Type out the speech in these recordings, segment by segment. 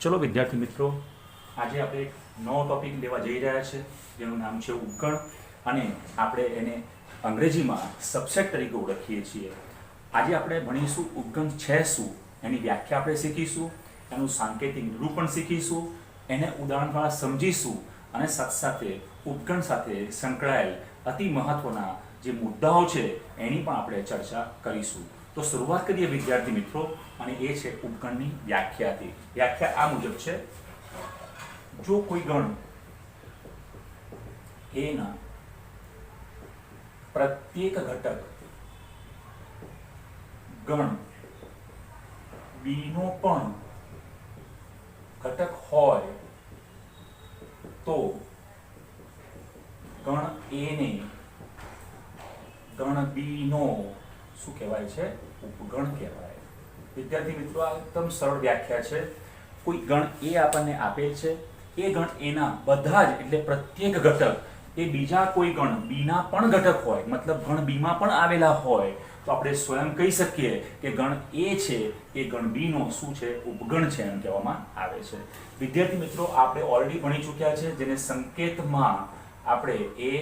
ચલો વિદ્યાર્થી મિત્રો, આજે આપણે એક નવો ટોપિક લેવા જઈ રહ્યા છે જેનું નામ છે ઉપગણ, અને આપણે એને અંગ્રેજીમાં સબસેટ તરીકે ઓળખીએ છીએ. આજે આપણે ભણીશું ઉપગણ છે શું, એની વ્યાખ્યા આપણે શીખીશું, એનું સાંકેતિક નિરૂપણ શીખીશું, એને ઉદાહરણ દ્વારા સમજીશું, અને સાથે સાથે ઉપગણ સાથે સંકળાયેલ અતિ મહત્વના જે મુદ્દાઓ છે એની પણ આપણે ચર્ચા કરીશું. તો શરૂઆત કરીએ વિદ્યાર્થી મિત્રો, અને એ છે ઉપગણની વ્યાખ્યાથી. વ્યાખ્યા આ મુજબ છે: જો કોઈ ગણ એના પ્રત્યેક ઘટક ગણ બીનો પણ ઘટક હોય તો ગણ એને ગણ બીનો શું કહેવાય છે? ઉપગણ કહેવાય. વિદ્યાર્થી મિત્રો, આ એકદમ સરળ વ્યાખ્યા છે. કોઈ ગણ એ આપણને આપેલ છે, એ ગણ એના બધા જ એટલે પ્રત્યેક ઘટક એ બીજા કોઈ ગણ બીના પણ ઘટક હોય, મતલબ ગણ બીમાં પણ આવેલા હોય, તો આપણે સ્વયં કહી શકીએ કે ગણ એ છે એ ગણ બીનો શું છે? ઉપગણ છે, એમ કહેવામાં આવે છે. વિદ્યાર્થી મિત્રો, આપણે ઓલરેડી ભણી ચૂક્યા છે, જેને સંકેતમાં આપણે એ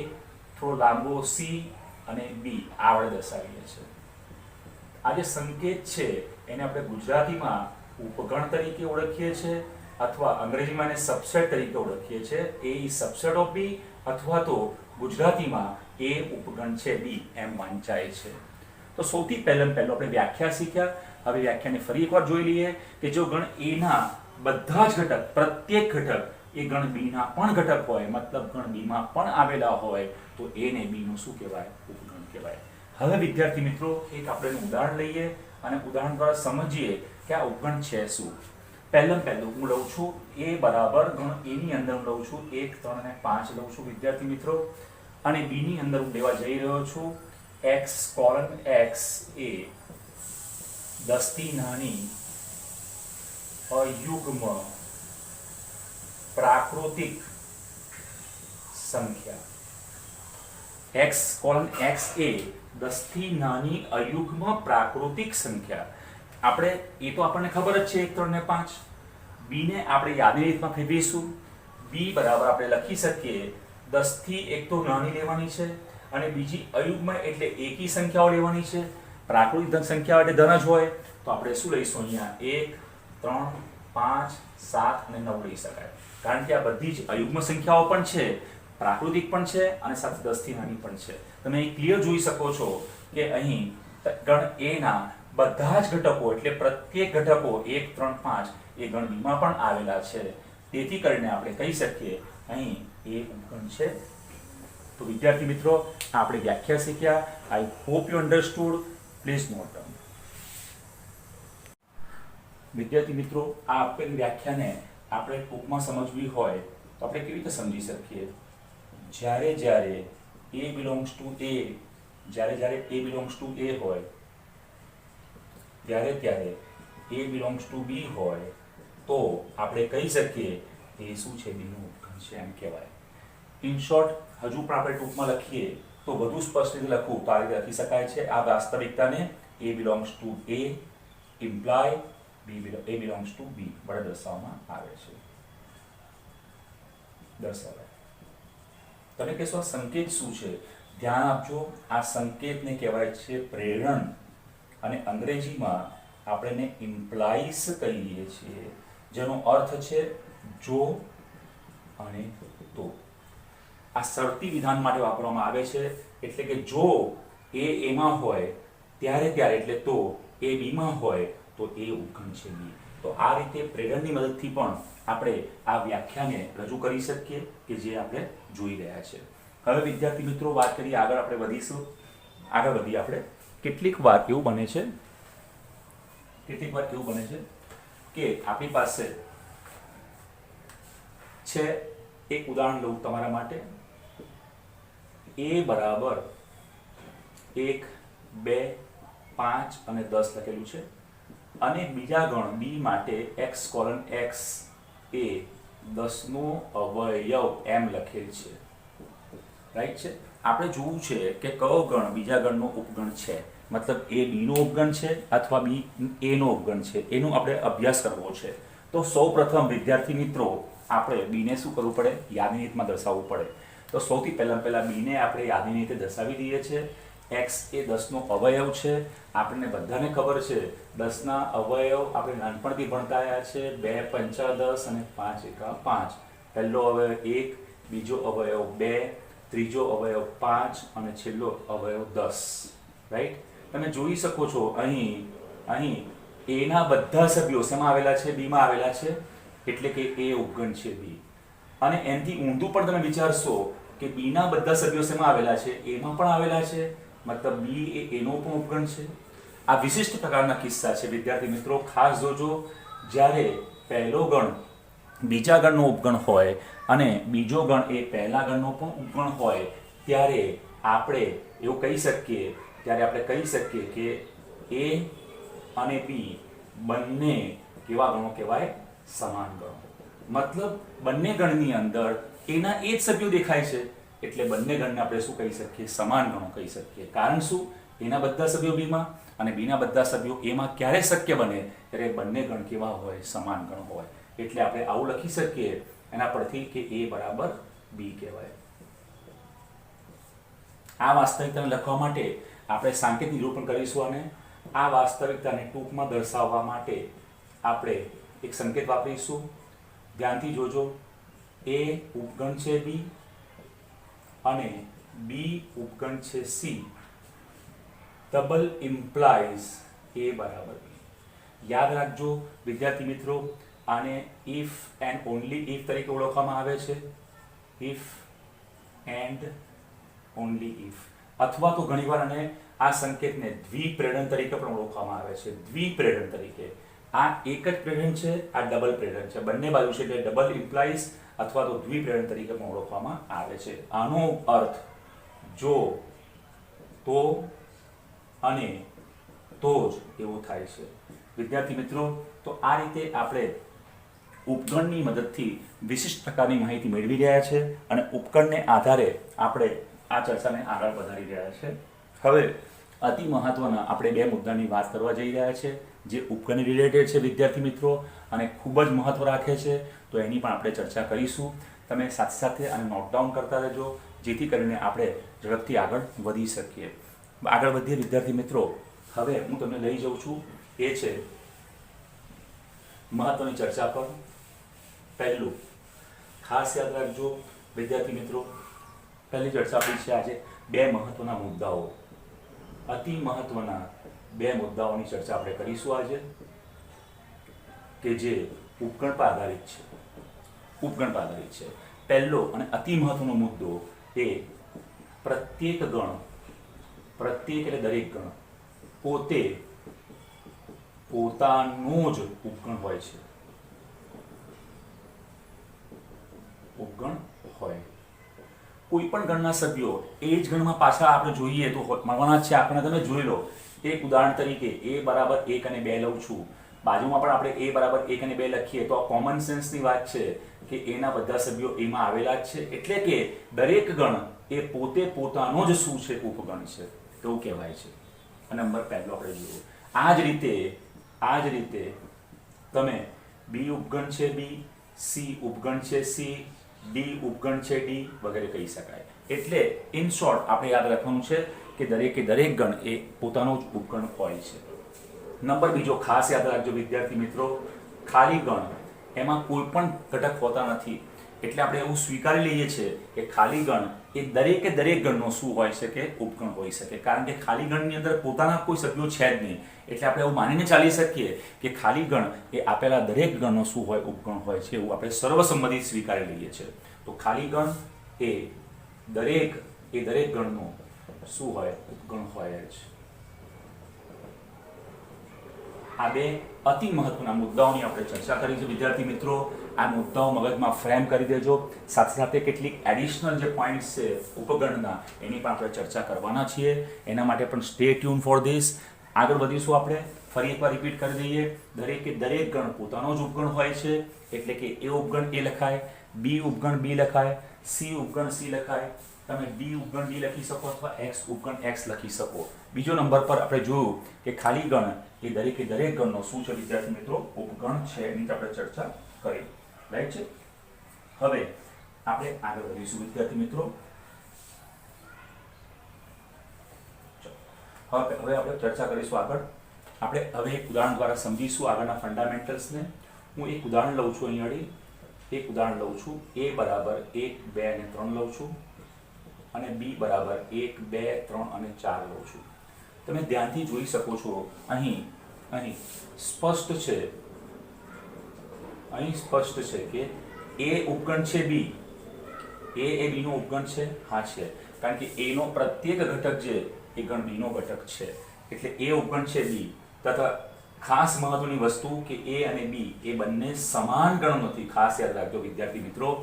થોડો લાંબો સી અને બી આ વડે દર્શાવીએ છીએ. આ જે સંકેત છે એને આપણે ગુજરાતીમાં ઉપગણ તરીકે ઓળખીએ છીએ, અથવા અંગ્રેજીમાં એને સબસેટ તરીકે ઓળખીએ છીએ. એ ઇઝ સબસેટ ઓફ બી, અથવા તો ગુજરાતીમાં એ ઉપગણ છે બી એમ વાંચાય છે. તો સૌથી પહેલું આપણે વ્યાખ્યા શીખ્યા. હવે વ્યાખ્યાને ફરી એકવાર જોઈ લઈએ કે જો ગણ એના બધા જ ઘટક, પ્રત્યેક ઘટક એ ગણ બીના પણ ઘટક હોય, મતલબ ગણ બીમાં પણ આવેલા હોય, તો એને બીનું શું કહેવાય? ઉપગણ કહેવાય. હવે વિદ્યાર્થી મિત્રો, એક આપણે ઉદાહરણ લઈએ અને ઉદાહરણ દ્વારા સમજીએ કે આ ઉપગણ છે શું. પહેલું હું લઉં છું એ બરાબર ગણ એની અંદર હું લઉં છું 1, 3 અને 5 લઉં છું વિદ્યાર્થી મિત્રો, અને બીની અંદર હું લેવા જઈ રહ્યો છું x કોલન x એ 10 થી નાની અયુગ્મ પ્રાકૃતિક સંખ્યા. x કોલન x એ 10 થી નાની અયુગ્મ પ્રાકૃતિક સંખ્યા. આપણે એ તો આપણને ખબર જ છે 1, 3 ને 5. બી ને આપણે યાદની રીતમાં ફેરવીશું. બી બરાબર આપણે લખી શકીએ 10 થી એક તો નાની લેવાની છે, અને બીજી અયુગ્મ એટલે એકી સંખ્યાઓ લેવાની છે. પ્રાકૃતિક સંખ્યાઓ એટલે ધન જ હોય, તો આપણે શું લઈશું? અહીંયા 1, 3, 5, 7 અને 9 લઈ શકાય, કારણ કે આ બધી જ અયુગ્મ સંખ્યાઓ પણ છે, પ્રાકૃતિક પણ છે, અને સાથે 10 થી નાની પણ છે. તમે અહીં ક્લિયર જોઈ શકો છો કે અહીં ગણ એના બધા જ ઘટકો એટલે પ્રત્યેક ઘટકો 1, 3, 5 એ ગણ બીમાં પણ આવેલા છે. તેથી કરીને આપણે કહી શકીએ અહીં એ ઉપગણ છે. તો વિદ્યાર્થી મિત્રો, આપણે વ્યાખ્યા શીખ્યા. આઈ hope you understood. Please note down. વિદ્યાર્થી મિત્રો, આ આપેલી વ્યાખ્યાને આપણે ટૂંકમાં સમજવી હોય તો આપણે કેવી રીતે સમજી શકીએ? જ્યારે a belongs to a, જ્યારે a belongs to a હોય, ત્યારે a belongs to b હોય, તો આપણે કહી શકીએ એ શું છે? b નું ઉપગણ છે એમ કહેવાય. ઇન શોર્ટ, હજુ પણ આપણે ટૂંકમાં લખીએ તો વધુ સ્પષ્ટ રીતે લખવું તો આ રીતે લખી શકાય છે. આ વાસ્તવિકતાને a belongs to a imply a belongs to b વડે દર્શાવવામાં આવે છે. દર્શાવાય. તમે કહેશો આ સંકેત શું છે? ધ્યાન આપજો, આ સંકેતને કહેવાય છે પ્રેરણ, અને અંગ્રેજીમાં આપણે એને ઇમ્પ્લાઇઝ કહીએ છીએ, જેનો અર્થ છે જો અને તો. આ શરતી વિધાન માટે વાપરવામાં આવે છે, એટલે કે જો એ એમાં હોય ત્યારે એટલે તો એ બીમાં હોય તો એ ઉપગણ છે બી. તો આ રીતે પ્રેરણની મદદથી પણ આપણે આ વ્યાખ્યાને રજૂ કરી શકીએ કે જે આપણે જોઈ રહ્યા છે. હવે વિદ્યાર્થી મિત્રો, વાત કરીએ આગળ. આપણે વધીશું. આગળ વધીએ આપણે. કેટલીક વાર એવું બને છે કે આપણી પાસે છે, એક ઉદાહરણ લઉં તમારા માટે. a બરાબર 1, 2, 5 અને 10 લખેલું છે, અને બીજા ગણ બી માટે x કોલન x એ 10 નો અવયવ એમ લખેલ છે. રાઈટ છે. આપણે જોવું છે કે કયો ગણ બીજા ગણનો ઉપગણ છે. મતલબ એ બી નો ઉપગણ છે અથવા બી એ નો ઉપગણ છે, એનો આપણે અભ્યાસ કરવો છે. તો સૌપ્રથમ વિદ્યાર્થી મિત્રો આપણે બીને શું કરવું પડે? યાદીની રીતમાં દર્શાવવું પડે. તો સૌથી પહેલા બીને આપણે યાદીની રીતે દર્શાવી દઈએ છીએ. x એ 10નો અવયવ છે. આપણને બધાને ખબર છે 10ના અવયવ આપણે નાનપણથી ભણતા આવ્યા છે. 2 પંચા 10 અને 5 એકા 5. પહેલો અવયવ 1, બીજો અવયવ 2, ત્રીજો અવયવ 5 અને છેલ્લો અવયવ 10. રાઈટ? તમે જોઈ શકો છો અહીં a ના બધા સભ્યો શેમાં આવેલા છે? b માં આવેલા છે. એટલે કે a ઉપગણ છે b. અને એનાથી ઊંધું પણ તમે વિચારશો કે b ના બધા સભ્યો શેમાં આવેલા છે? a માં પણ આવેલા છે. મતલબ b એ a નો પણ ઉપગણ છે. આ વિશિષ્ટ પ્રકારના કિસ્સા છે વિદ્યાર્થી મિત્રો. ખાસ જોજો, જ્યારે પહેલો ગણ બીજા ગણનો ઉપગણ હોય અને બીજો ગણ એ પહેલા ગણનો પણ ઉપગણ હોય ત્યારે આપણે એવું કહી શકીએ કે a અને b બંને કેવા ગણો કહેવાય? સમાન ગણો. મતલબ બંને ગણની અંદર એના એ જ સભ્યો દેખાય છે એટલે બંને ગણને આપણે શું કહી શકીએ? સમાન ગણો કહી શકીએ. કારણ શું? એના બધા સભ્યો b માં અને b ના બધા સભ્યો a માં ક્યારે શક્ય બને? ત્યારે બંને ગણ કેવા હોય? સમાન ગણ હોય. એટલે આપણે આવું લખી શકીએ એના પરથી કે a બરાબર b કહેવાય. આ વાસ્તવિકતાને લખવા માટે આપણે સાંકેતિક નિરૂપણ કરીશું અને આ વાસ્તવિકતાને ટૂંકમાં દર્શાવવા માટે આપણે એક સંકેત વાપરીશું. ધ્યાનથી જોજો. a ઉપગણ છે b અને b ઉપગણ છે c. ડબલ ઇમ્પ્લાઇઝ a બરાબર b. યાદ રાખજો વિદ્યાર્થી મિત્રો, આને ઇફ એન્ડ ઓનલી ઇફ તરીકે ઓળખવામાં આવે છે. ઇફ એન્ડ ઓનલી ઇફ, અથવા તો ઘણીવાર આને આ સંકેતને દ્વિપ્રેરણ તરીકે પણ ઓળખવામાં આવે છે. દ્વિપ્રેરણ તરીકે. આ એક જ પ્રેરણ છે, આ ડબલ પ્રેરણ છે. બંને બાજુ છે એટલે ડબલ ઇમ્પ્લાઇઝ અથવા તો દ્વિપ્રેરણ તરીકે પણ ઓળખવામાં આવે છે. આનો અર્થ જો, તો અને તો જ એવું થાય છે વિદ્યાર્થી મિત્રો. તો આ રીતે આપણે ઉપગણની મદદથી વિશિષ્ટ પ્રકારની માહિતી મેળવી રહ્યા છે અને ઉપગણને આધારે આપણે આ ચર્ચાને આગળ વધારી રહ્યા છે. હવે અતિ મહત્વના આપણે 2 મુદ્દાની વાત કરવા જઈ રહ્યા છે જે ઉપગણની રિલેટેડ છે વિદ્યાર્થી મિત્રો અને ખૂબ જ મહત્વ રાખે છે. તો એની પણ આપણે ચર્ચા કરીશું. તમે સાથે સાથે આને નોટ ડાઉન કરતા રહેજો જેથી કરીને આપણે ઝડપથી આગળ વધી શકીએ. આગળ વધીએ વિદ્યાર્થી મિત્રો. હવે હું તમને લઈ જાઉં છું એ છે મહત્વની ચર્ચા પર. પહેલું ખાસ યાદ રાખજો વિદ્યાર્થી મિત્રો, પહેલી ચર્ચા આપણી છે આજે 2 મહત્વના મુદ્દાઓ. અતિ મહત્વના 2 મુદ્દાઓની ચર્ચા આપણે કરીશું આજે કે જે ઉપગણ પર આધારિત છે. પહેલો અને અતિ મહત્વનો મુદ્દો એ પ્રત્યેક એટલે દરેક ગણ પોતાનો જ ઉપગણ હોય છે. કોઈ પણ ગણના સભ્યો એ જ ગણમાં પાછા આપણે જોઈએ તો મળવાના છે આપણે. તમે જોઈ લો, એક ઉદાહરણ તરીકે a બરાબર 1 અને 2 લઉં છું. બાજુમાં પણ આપણે a બરાબર 1 અને 2 લખીએ તો આ કોમન સેન્સની વાત છે કે a ના બધા સભ્યો a માં આવેલા જ છે. એટલે કે દરેક ગણ એ પોતાનો જ શું છે? ઉપગણ છે એવું કહેવાય છે. નંબર પહેલો આપણે જોયો. આ જ રીતે તમે b ઉપગણ છે b, c ઉપગણ છે c, d ઉપગણ છે d વગેરે કહી શકાય. એટલે ઇન શોર્ટ આપણે યાદ રાખવાનું છે કે દરેક ગણ એ પોતાનો જ ઉપગણ હોય છે. નંબર બીજો ખાસ યાદ રાખજો વિદ્યાર્થી મિત્રો, ખાલી ગણ એમાં કોઈ પણ ઘટક હોતા નથી. એટલે આપણે એવું સ્વીકારી લઈએ છીએ કે ખાલી ગણ એ દરેક ગણનો શું હોય છે કે ઉપગણ હોઈ શકે. કારણ કે ખાલી ગણની અંદર પોતાના કોઈ સભ્યો છે જ નહીં. એટલે આપણે એવું માનીને ચાલી શકીએ કે ખાલી ગણ એ આપેલા દરેક ગણનો શું હોય? ઉપગણ હોય છે. એવું આપણે સર્વસંમતિ સ્વીકારી લઈએ છીએ. તો ખાલી ગણ એ દરેક ગણનો શું હોય? ઉપગણ હોય જ. આ 2 અતિ મહત્વના મુદ્દાઓની આપણે ચર્ચા કરી છે વિદ્યાર્થી મિત્રો. આ મુદ્દાઓ મગજમાં ફ્રેમ કરી દેજો. સાથે સાથે કેટલીક એડિશનલ જે પોઈન્ટ્સ છે ઉપગણના એની પણ આપણે ચર્ચા કરવાના છીએ. એના માટે પણ સ્ટે ટ્યુન ફોર ધીસ. આગળ વધીશું આપણે. ફરી એકવાર રિપીટ કરી દઈએ. દરેક ગણ પોતાનો જ ઉપગણ હોય છે. એટલે કે a ઉપગણ a લખાય, b ઉપગણ b લખાય, c ઉપગણ c લખાય. તમે d ઉપગણ d લખી શકો અથવા x ઉપગણ x લખી શકો. બીજો નંબર પર આપણે જોયું કે ખાલી ગણ એ દરેકે દરેક ગણનો શું છે વિદ્યાર્થી મિત્રો ઉપગણ છે એની આપણે ચર્ચા કરી. રાઈટ છે. હવે આપણે આગળ વધીશું વિદ્યાર્થી મિત્રો. હવે આપણે ચર્ચા કરીશું આગળ. આપણે હવે એક ઉદાહરણ દ્વારા સમજીશું આગળના ફંડામેન્ટલ્સને. હું એક ઉદાહરણ લઉં છું અહીંયા એક ઉદાહરણ લઉં છું. a બરાબર 1 2 અને 3 લઉં છું અને b બરાબર 1 2 3 અને 4 લઉં છું. તમે ધ્યાનથી જોઈ શકો છો અહીં સ્પષ્ટ છે, અહીં સ્પષ્ટ છે કે a ઉપગણ છે b. a એ b નો ઉપગણ છે? હા છે, કારણ કે a નો પ્રત્યેક ઘટક જે એ ગણ b નો ઘટક છે, એટલે a ઉપગણ છે b. તથા ખાસ મહત્વની વસ્તુ કે a અને b એ બંને સમાન ગણ નથી. ખાસ યાદ રાખજો વિદ્યાર્થી મિત્રો,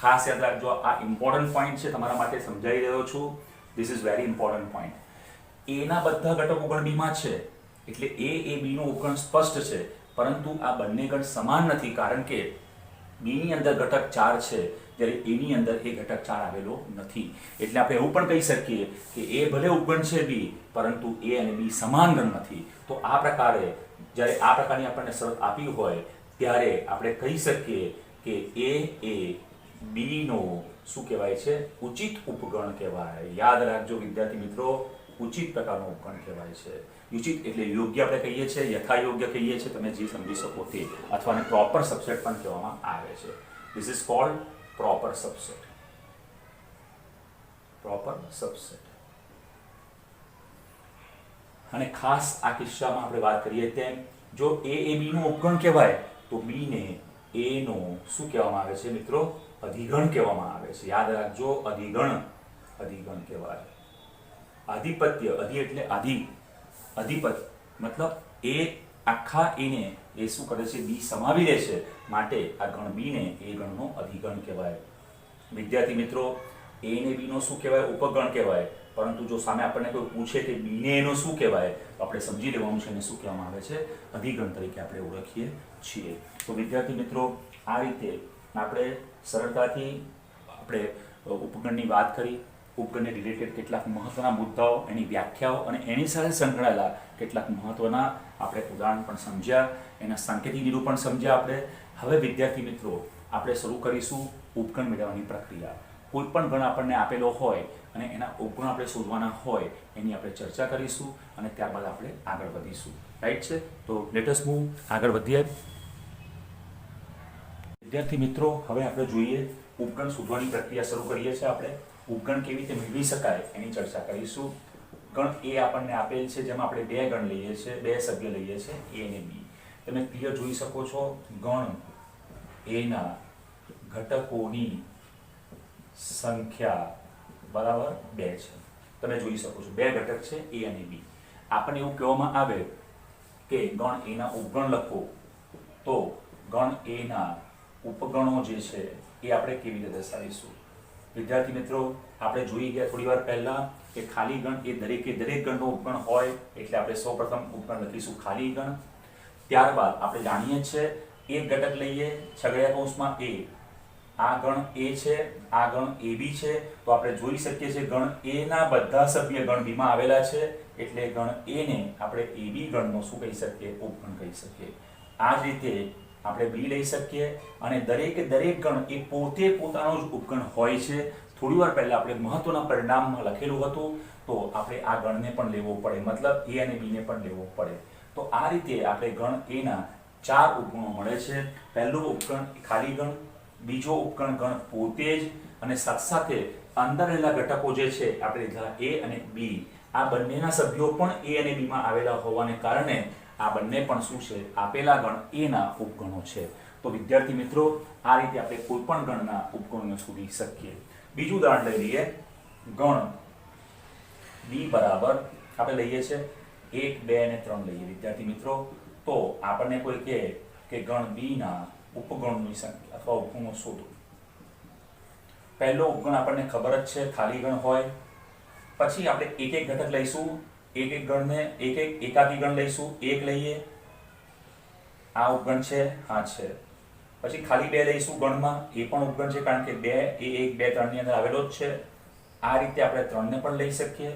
ખાસ યાદ રાખજો. આ ઇમ્પોર્ટન્ટ પોઈન્ટ છે, તમારા માટે સમજાવી રહ્યો છું. This is very important point. a ના બધા ઘટકો ગણ b માં છે, એટલે a એ b નો ઉપગણ સ્પષ્ટ છે, પરંતુ આ બંને ગણ સમાન નથી, કારણ કે b ની અંદર ઘટક 4 છે, જ્યારે a ની અંદર એ ઘટક 4 આવેલો નથી. એટલે આપણે એવું પણ કહી શકીએ કે a ભલે ઉપગણ છે b, પરંતુ a અને b સમાન ગણ નથી. તો આ પ્રકારે જ્યારે આ પ્રકારની આપણને શરત આપી હોય ત્યારે આપણે કહી શકીએ કે a એ b નો શું કહેવાય છે? ઉચિત ઉપગણ કહેવાય. યાદ રાખજો વિદ્યાર્થી મિત્રો, ઉચિત પ્રકારનો ઉપગણ કહેવાય છે. ઉચિત એટલે યોગ્ય આપણે કહીએ છીએ, યથાયોગ્ય કહીએ છીએ, તમે જે સમજી શકો તે, અથવા પ્રોપર સબસેટ પણ કહેવામાં આવે છે. This is called proper subset. Proper subset. અને ખાસ આ કિસ્સામાં આપણે વાત કરીએ તેમ જો a એ b નો ઉપગણ કહેવાય તો b ને a નો શું કહેવામાં આવે છે મિત્રો? અધિગણ કહેવામાં આવે છે. યાદ રાખજો, અધિગણ. અધિગણ કહેવાય. આધિપત્ય, અધિ એટલે આધિ, અધિપત્ય મતલબ એ આખા a ને એ શું કરે છે? b સમાવી લે છે, માટે આ ગણ b ને એ ગણનો અધિગણ કહેવાય. વિદ્યાર્થી મિત્રો, a ને b નો શું કહેવાય? ઉપગણ કહેવાય. પરંતુ જો સામે આપણને કોઈ પૂછે કે b ને એનો શું કહેવાય, તો આપણે સમજી લેવાનું છે એને શું કહેવામાં આવે છે? અધિગણ તરીકે આપણે ઓળખીએ છીએ. તો વિદ્યાર્થી મિત્રો, આ રીતે આપણે સરળતાથી આપણે ઉપગણની વાત કરી, ઉપગણને રિલેટેડ કેટલાક મહત્વના મુદ્દાઓ, એની વ્યાખ્યાઓ અને એની સાથે સંકળાયેલા કેટલાક મહત્વના આપણે ઉદાહરણ પણ સમજ્યા, એના સાંકેતિક નિરૂપણ સમજ્યા આપણે. હવે વિદ્યાર્થી મિત્રો, આપણે શરૂ કરીશું ઉપગણ મેળવવાની પ્રક્રિયા. કોઈ પણ ગણ આપણને આપેલો હોય અને એના ઉપગણ આપણે શોધવાના હોય એની આપણે ચર્ચા કરીશું અને ત્યારબાદ આપણે આગળ વધીશું. રાઈટ છે? તો લેટ અસ મૂવ, આગળ વધીએ. વિદ્યાર્થી મિત્રો, હવે આપણે જોઈએ ઉપગણ શોધવાની પ્રક્રિયા શરૂ કરીએ છીએ. આપણે ઉપગણ કેવી રીતે મેળવી શકાય એની ચર્ચા કરીશું. ગણ એ આપણને આપેલ છે, જેમાં આપણે બે ગણ લઈએ છીએ, બે સભ્ય લઈએ છીએ, a અને b. તમે ક્લિયર જોઈ શકો છો, ગણ a ના ઘટકોની સંખ્યા બરાબર 2 છે. તમે જોઈ શકો છો, બે ઘટક છે a અને b. આપણને એવું કહેવામાં આવે કે ગણ a ના ઉપગણ લખો, તો ગણ a ના ઉપગણો જે છે એ આપણે કેવી રીતે દર્શાવીશું? વિદ્યાર્થી મિત્રો, આપણે જોઈ ગયા થોડી વાર પહેલા કે ખાલી ગણ એ દરેકે દરેક ગણનો ઉપગણ હોય, એટલે આપણે સૌપ્રથમ ઉપગણ લખીશું ખાલી ગણ. ત્યારબાદ આપણે જાણીએ છીએ એક ઘટક લઈએ, છગડીયા કૌંસમાં a. આ ગણ a છે, આ ગણ ab છે, તો આપણે જોઈ શકીએ છીએ ગણ a ના બધા સભ્ય ગણ b માં આવેલા છે, એટલે ગણ a ને આપણે ab ગણનો શું કહી શકીએ? ઉપગણ કહી શકીએ. આ જ રીતે આપણે b લઈ શકીએ અને દરેકે દરેક ગણ એ પોતે પોતાનો જ ઉપગણ હોય છે. થોડી વાર પહેલા આપણે મહત્વના પરિણામમાં લખેલું હતું, તો આપણે આ ગણને પણ લેવો પડે, મતલબ a અને b ને પણ લેવો પડે. તો આ રીતે આપણે ગણ a ના 4 ઉપગણો મળે છે. પહેલું ઉપગણ ખાલી ગણ, બીજો ઉપગણ ગણ પોતે જ, અને સાથે સાથે અંદર રહેલા ઘટકો જે છે આપણે લીધા a અને b, આ બંનેના સભ્યો પણ a અને b માં આવેલા હોવાને કારણે આ બંને પણ શું છે? આપેલા ગણ a ના ઉપગણો છે. તો વિદ્યાર્થી મિત્રો, આ રીતે આપણે કોઈ પણ ગણના ઉપગણોને શોધી શકીએ. બીજું ઉદાહરણ લઈ લઈએ. ગણ b બરાબર આપણે લઈએ છે 1 2 અને 3 લઈએ વિદ્યાર્થી મિત્રો. તો આપણને કોઈ કહે કે ગણ b ના ઉપગણોની સંખ્યા અથવા ઉપગણો શોધો. પહેલો ઉપગણ આપણને ખબર જ છે, ખાલી ગણ હોય. પછી આપણે એક એક ઘટક લઈશું, એક એક ગણને એક એક એકાકી ગણ લઈશું. 1 લઈએ, આ ઉપગણ છે, હા છે. પછી ખાલી 2 લઈશું ગણમાં, એ પણ ઉપગણ છે, કારણ કે 2 એ 1 2 3 ની અંદર આવેલો જ છે. આ રીતે આપણે 3 ને પણ લઈ શકીએ.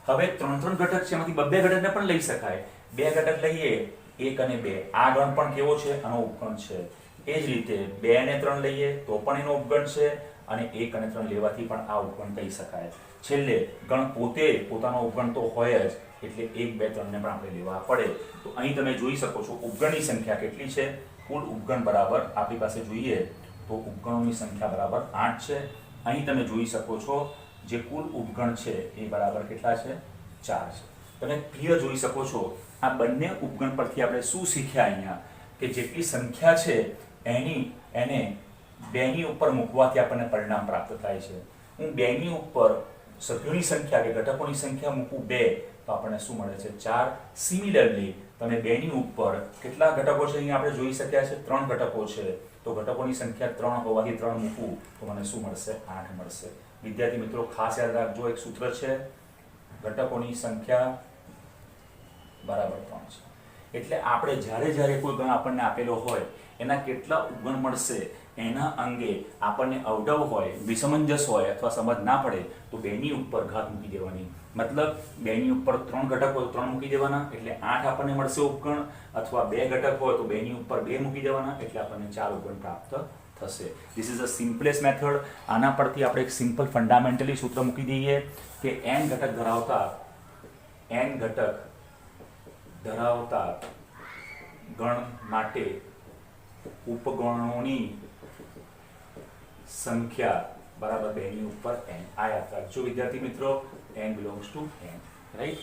હવે 3 ઘટક છે, એમાંથી 2 ઘટકને પણ લઈ શકાય. 2 ઘટક લઈએ, 1 અને 2. આ ગણ પણ કેવો છે? આનો ઉપગણ છે. એ જ રીતે 2 અને 3 લઈએ તો પણ એનો ઉપગણ છે, અને 1 અને 3 લેવાથી પણ આ ઉપગણ કહી શકાય. છેલ્લે ગણ પોતે પોતાનો ઉપગણ તો હોય જ, એટલે 1, 2, 3 ને પણ આપણે લેવા પડે. તો અહીં તમે જોઈ શકો છો ઉપગણની સંખ્યા કેટલી છે. કુલ ઉપગણ બરાબર આપણી પાસે જોઈએ તો ઉપગણોની સંખ્યા બરાબર 8 છે. અહીં તમે જોઈ શકો છો જે કુલ ઉપગણ છે એ બરાબર કેટલા છે? 4 છે. તમે ક્લિયર જોઈ શકો છો આ બંને ઉપગણ પરથી આપણે શું શીખ્યા અહીંયા, કે જેટલી સંખ્યા છે એને 2 ની ઉપર મૂકવાથી આપણને પરિણામ પ્રાપ્ત થાય છે. હું 2 ની ઉપર સભ્યોની સંખ્યા કે ઘટકોની સંખ્યા મૂકું 2 તો આપણને શું મળે છે? 4. સિમિલરલી તમે 2 ની ઉપર કેટલા ઘટકો છે અહીંયા આપણે જોઈ શક્યા છે? 3 ઘટકો છે. તો ઘટકોની સંખ્યા 3 હોવાથી 3 મૂકું તો મને શું મળશે? 8 મળશે. વિદ્યાર્થી મિત્રો ખાસ યાદ રાખજો, એક સૂત્ર છે, ઘટકોની સંખ્યા બરાબર 3 છે. એટલે આપણે જ્યારે કોઈ ગણ આપણને આપેલો હોય એના કેટલા ઉપગણ મળશે એના અંગે આપણને અવઢવ હોય, વિસમંજસ હોય અથવા સમજ ના પડે તો 2 ની ઉપર ઘાત મૂકી દેવાની. મતલબ 2 ની ઉપર 3 ઘટક હોય તો 3 મૂકી દેવાના એટલે 8 આપણને મળશે ઉપગણ, અથવા 2 ઘટક હોય તો 2 ની ઉપર 2 મૂકી દેવાના એટલે આપણને 4 ઉપગણ પ્રાપ્ત થશે. This is the simplest method. આના પરથી આપણે એક સિમ્પલ ફંડામેન્ટલી સૂત્ર મૂકી દઈએ કે n ઘટક ધરાવતા ગણ માટે ઉપગણોની સંખ્યા બરાબર 2 ની ઉપર n. આ યાદ રાખજો વિદ્યાર્થી મિત્રો, n belongs to n, right?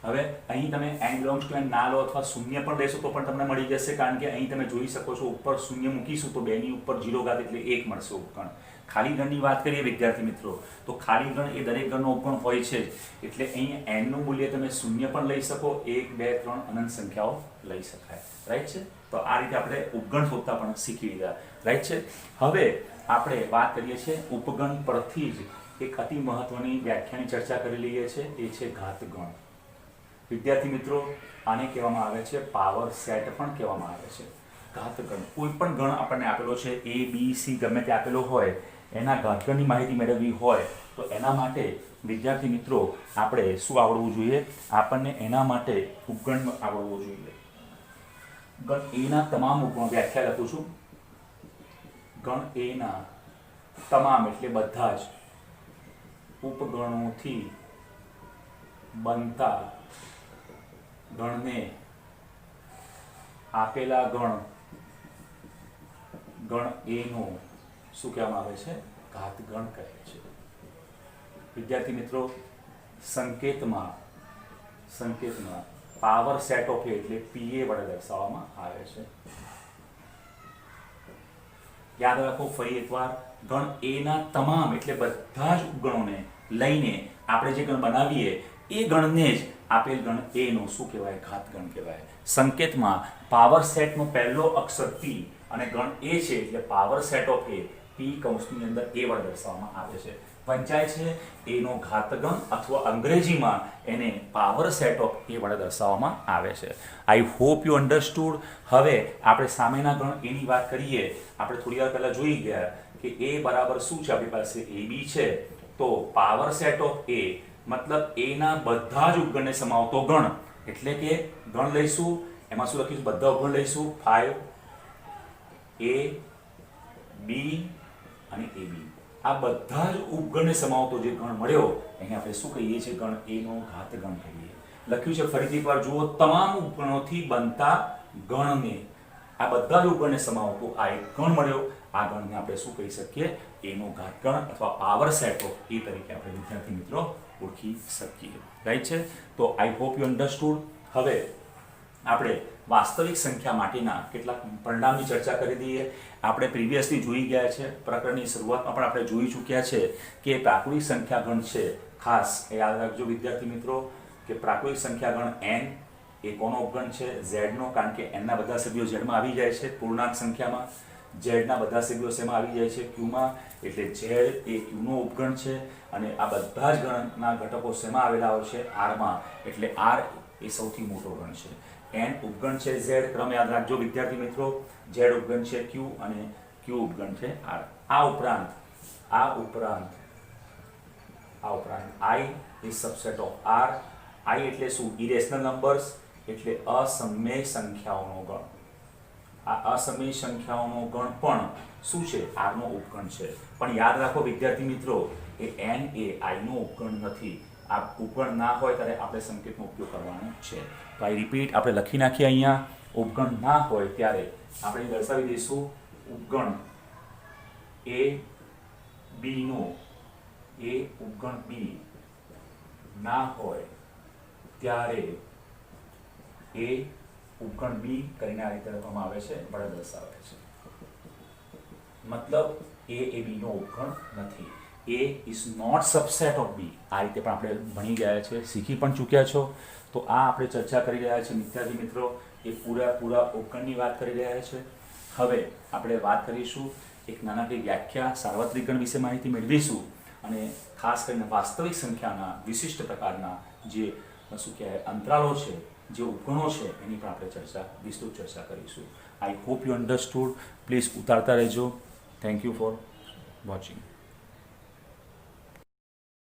હવે અહીં તમે n belongs to n ના લો અથવા શૂન્ય પણ લેશો તો પણ તમને મળી જશે, કારણ કે અહીં તમે જોઈ શકો છો ઉપર શૂન્ય મૂકીશું તો 2 ની ઉપર 0 ઘાત એટલે 1 મળશે ઉપગણ. ખાલી ગણની વાત કરીએ વિદ્યાર્થી મિત્રો તો ખાલી ગણ એ દરેક ગણનો ઉપગણ હોય છે, એટલે અહીં n નું મૂલ્ય તમે શૂન્ય પણ લઈ શકો, 1, 2, 3 અનંત સંખ્યાઓ લઈ શકાય, રાઈટ છે? તો આ રીતે આપણે ઉપગણ શોધતા પણ શીખી લીધા, રાઈટ છે? હવે આપણે વાત કરીએ છીએ ઉપગણ પરથી જ એક અતિ મહત્વની વ્યાખ્યાની ચર્ચા કરી લઈએ છીએ, એ છે ઘાતગણ. વિદ્યાર્થી મિત્રો આને કહેવામાં આવે છે પાવર સેટ પણ કહેવામાં આવે છે. ઘાતગણ કોઈ પણ ગણ આપણને આપેલો છે, A, B, C ગમે તે આપેલો હોય, એના ઘાતગણની માહિતી મેળવવી હોય તો એના માટે વિદ્યાર્થી મિત્રો આપણે શું આવડવું જોઈએ? આપણને એના માટે ઉપગણ આવડવું જોઈએ. ગણ A ના તમામ ઉપગણો, વ્યાખ્યા લખું છું, ગણ A ના તમામ એટલે બધા જ ઉપગણોથી બનતા ગણને આપેલા ગણ A નો શું કહેવામાં આવે છે? ઘાતગણ કહે છે. વિદ્યાર્થી મિત્રો સંકેતમાં પાવર સેટ ઓફ A એટલે PA વડે દર્શાવવામાં આવે છે. યાદ રાખો ફરી એકવાર, ગણ A ના તમામ એટલે બધા જ ઉપગણોને લઈને આપણે જે ગણ બનાવીએ એ ગણને જ આપેલ ગણ A નો શું કહેવાય? ઘાતગણ કહેવાય. સંકેતમાં પાવર સેટનો પહેલો અક્ષર P અને ગણ A છે એટલે power set of A, P કૌંસની અંદર A વડે દર્શાવવામાં આવે છે. વંચાય છે A નો ઘાતગણ અથવા અંગ્રેજીમાં એને પાવર સેટ ઓફ A વડે દર્શાવવામાં આવે છે. આઈ હોપ યુ અન્ડરસ્ટુડ. હવે આપણે સામેના ગણ A ની વાત કરીએ. આપણે થોડી વાર પહેલા જોઈ ગયા કે A બરાબર શું છે? આપણી પાસે AB છે, તો પાવર સેટ ઓફ A મતલબ A ના બધા જ ઉપગણને સમાવતો ગણ, એટલે કે ગણ લઈશું એમાં શું લખીશું? બધા ઉપગણ લઈશું 5, A, B અને AB. આ બધા જ ઉપગણને સમાવતો જે ગણ મળ્યો એને આપણે શું કહીએ છીએ? ગણ A નો ઘાતગણ કહીએ. લખ્યું છે ફરીથી એકવાર જુઓ, તમામ ઉપગણોથી બનતા ગણને, આ બધા જ ઉપગણને સમાવતો આ એક ગણ મળ્યો, આ ગણને આપણે શું કહી શકીએ? A નો ઘાતગણ અથવા પાવર સેટ ઓફ A તરીકે આપણે વિદ્યાર્થી મિત્રો ઓળખી શકીએ, રાઈટ છે? તો આઈ હોપ યુ અન્ડરસ્ટુડ. હવે આપણે વાસ્તવિક સંખ્યા માટેના કેટલાક પરિણામની ચર્ચા કરી દઈએ. આપણે પ્રીવિયસલી જોઈ ગયા છે, પ્રકરણની શરૂઆતમાં પણ આપણે જોઈ ચૂક્યા છે કે પ્રાકૃતિક સંખ્યા ગણ છે. ખાસ યાદ રાખજો વિદ્યાર્થી મિત્રો કે પ્રાકૃતિક સંખ્યા ગણ n એ કોનો ઉપગણ છે? Z નો, કારણ કે n ના બધા સભ્યો Z માં આવી જાય છે પૂર્ણાંક સંખ્યામાં. Z ના બધા સભ્યો શેમાં આવી જાય છે? Q માં, એટલે Z એ Q નો ઉપગણ છે. અને આ બધા જ ગણના ઘટકો શેમાં આવેલા હોય છે? R માં, એટલે R એ સૌથી મોટો ગણ છે. n ઉપગણ છે Z, ક્રમ યાદ રાખજો વિદ્યાર્થી મિત્રો. Z ઉપગણ છે Q અને Q ઉપગણ છે R. આ ઉપરાંત આ ઉપરાંત I is subset of R. I એટલે શું? ઇરેશનલ નંબર્સ, એટલે અસમય સંખ્યાઓનો ગણ. આ અસમય સંખ્યાઓનો ગણ પણ શું છે? આરનો ઉપગણ છે. પણ યાદ રાખો વિદ્યાર્થી મિત્રો, એ n એ i નો ઉપગણ નથી. આ ઉપગણ ના હોય ત્યારે આપણે સંકેતનો ઉપયોગ કરવાનો છે. તો આઈ રિપીટ, આપણે લખી નાખીએ અહીંયા, ઉપગણ ના હોય ત્યારે આપણે દર્શાવી દઈશું ઉપગણ a b no, A ઉપગણ b ના હોય ત્યારે એ ઉપગણ b કરીને આ રીતે લખવામાં આવે છે, વડે દર્શાવે છે. મતલબ એ b નો ઉપગણ નથી. A is not subset of B. આ રીતે પણ આપણે ભણી ગયા છે, શીખી પણ ચૂક્યા છો. તો આ આપણે ચર્ચા કરી રહ્યા છીએ વિદ્યાર્થી મિત્રો, એ પૂરા ઉપગણની વાત કરી રહ્યા છે. હવે આપણે વાત કરીશું એક નાનકડી વ્યાખ્યા, સાર્વત્રિક ગણ વિશે માહિતી મેળવીશું, અને ખાસ કરીને વાસ્તવિક સંખ્યાના વિશિષ્ટ પ્રકારના જે શું કહેવાય અંતરાલો છે, જે ઉપગણો છે, એની પણ આપણે વિસ્તૃત ચર્ચા કરીશું. I hope you understood. Please ઉતારતા રહેજો. Thank you for watching.